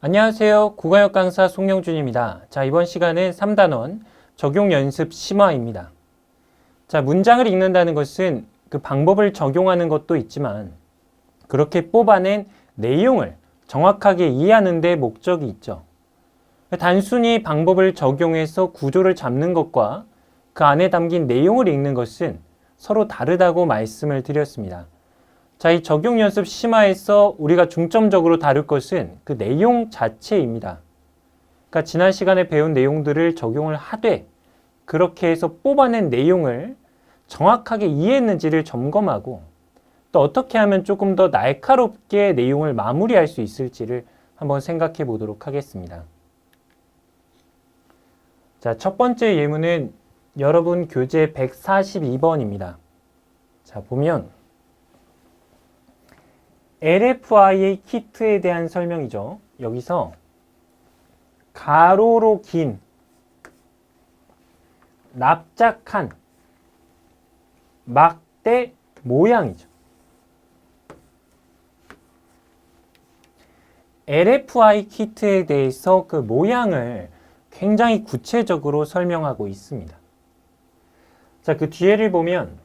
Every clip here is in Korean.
안녕하세요. 국어역 강사 송영준입니다. 자, 이번 시간은 3단원 적용 연습 심화입니다. 자, 문장을 읽는다는 것은 그 방법을 적용하는 것도 있지만 그렇게 뽑아낸 내용을 정확하게 이해하는 데 목적이 있죠. 단순히 방법을 적용해서 구조를 잡는 것과 그 안에 담긴 내용을 읽는 것은 서로 다르다고 말씀을 드렸습니다. 자, 이 적용 연습 심화에서 우리가 중점적으로 다룰 것은 그 내용 자체입니다. 그러니까 지난 시간에 배운 내용들을 적용을 하되 그렇게 해서 뽑아낸 내용을 정확하게 이해했는지를 점검하고 또 어떻게 하면 조금 더 날카롭게 내용을 마무리할 수 있을지를 한번 생각해 보도록 하겠습니다. 자, 첫 번째 예문은 여러분 교재 142번입니다. 자, 보면 LFIA 키트에 대한 설명이죠. 여기서 가로로 긴 납작한 막대 모양이죠. LFI 키트에 대해서 그 모양을 굉장히 구체적으로 설명하고 있습니다. 자, 그 뒤에를 보면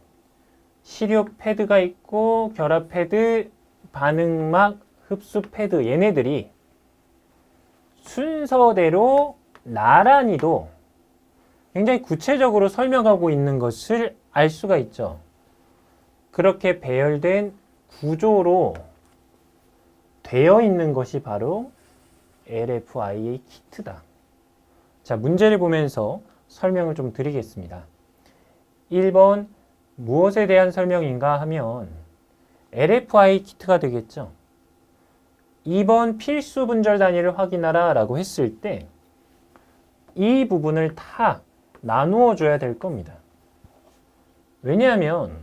시료 패드가 있고 결합 패드, 반응막, 흡수 패드 얘네들이 순서대로 나란히도 굉장히 구체적으로 설명하고 있는 것을 알 수가 있죠. 그렇게 배열된 구조로 되어 있는 것이 바로 LFIA 키트다. 자, 문제를 보면서 설명을 좀 드리겠습니다. 1번 무엇에 대한 설명인가 하면 LFI 키트가 되겠죠. 2번 필수 분절 단위를 확인하라 라고 했을 때 이 부분을 다 나누어 줘야 될 겁니다. 왜냐하면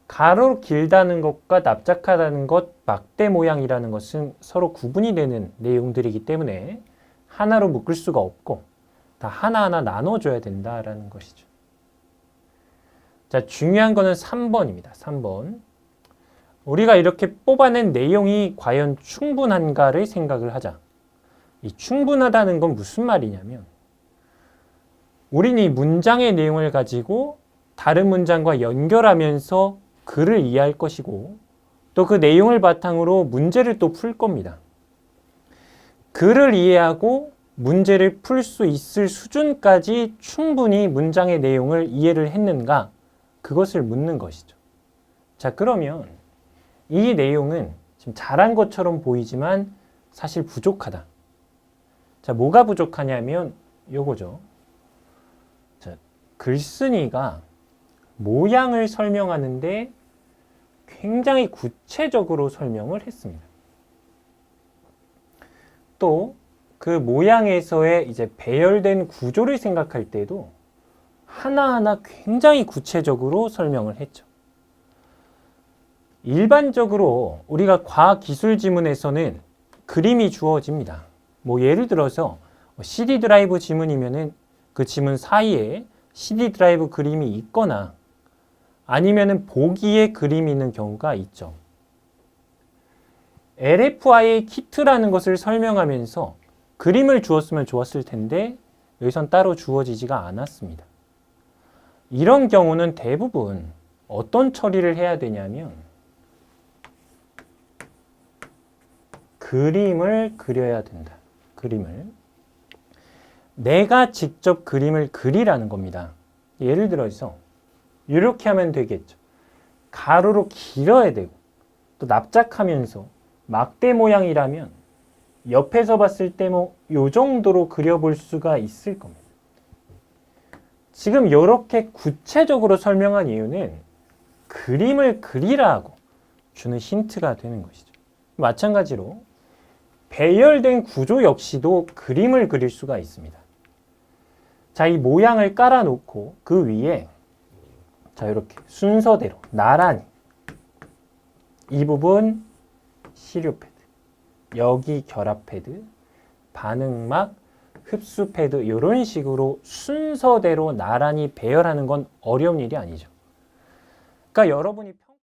가로 길다는 것과 납작하다는 것, 막대 모양이라는 것은 서로 구분이 되는 내용들이기 때문에 하나로 묶을 수가 없고 다 하나하나 나눠줘야 된다라는 것이죠. 자, 중요한 거는 3번입니다. 3번. 우리가 이렇게 뽑아낸 내용이 과연 충분한가를 생각을 하자. 이 충분하다는 건 무슨 말이냐면 우리는 이 문장의 내용을 가지고 다른 문장과 연결하면서 글을 이해할 것이고 또 그 내용을 바탕으로 문제를 또 풀 겁니다. 글을 이해하고 문제를 풀 수 있을 수준까지 충분히 문장의 내용을 이해를 했는가? 그것을 묻는 것이죠. 자, 그러면 이 내용은 지금 잘한 것처럼 보이지만 사실 부족하다. 자, 뭐가 부족하냐면 요거죠. 자, 글쓴이가 모양을 설명하는데 굉장히 구체적으로 설명을 했습니다. 또 그 모양에서의 이제 배열된 구조를 생각할 때도 하나하나 굉장히 구체적으로 설명을 했죠. 일반적으로 우리가 과학기술 지문에서는 그림이 주어집니다. 뭐 예를 들어서 CD 드라이브 지문이면은 그 지문 사이에 CD 드라이브 그림이 있거나 아니면은 보기에 그림이 있는 경우가 있죠. LFIA 키트라는 것을 설명하면서 그림을 주었으면 좋았을 텐데 여기선 따로 주어지지가 않았습니다. 이런 경우는 대부분 어떤 처리를 해야 되냐면 그림을 그려야 된다. 그림을. 내가 직접 그림을 그리라는 겁니다. 예를 들어서 이렇게 하면 되겠죠. 가로로 길어야 되고 또 납작하면서 막대 모양이라면 옆에서 봤을 때 뭐 요 정도로 그려볼 수가 있을 겁니다. 지금 이렇게 구체적으로 설명한 이유는 그림을 그리라고 주는 힌트가 되는 것이죠. 마찬가지로 배열된 구조 역시도 그림을 그릴 수가 있습니다. 자, 이 모양을 깔아놓고 그 위에 자, 이렇게 순서대로 나란히 이 부분 시료 패드, 여기 결합 패드, 반응막, 흡수 패드 이런 식으로 순서대로 나란히 배열하는 건 어려운 일이 아니죠. 그러니까 여러분이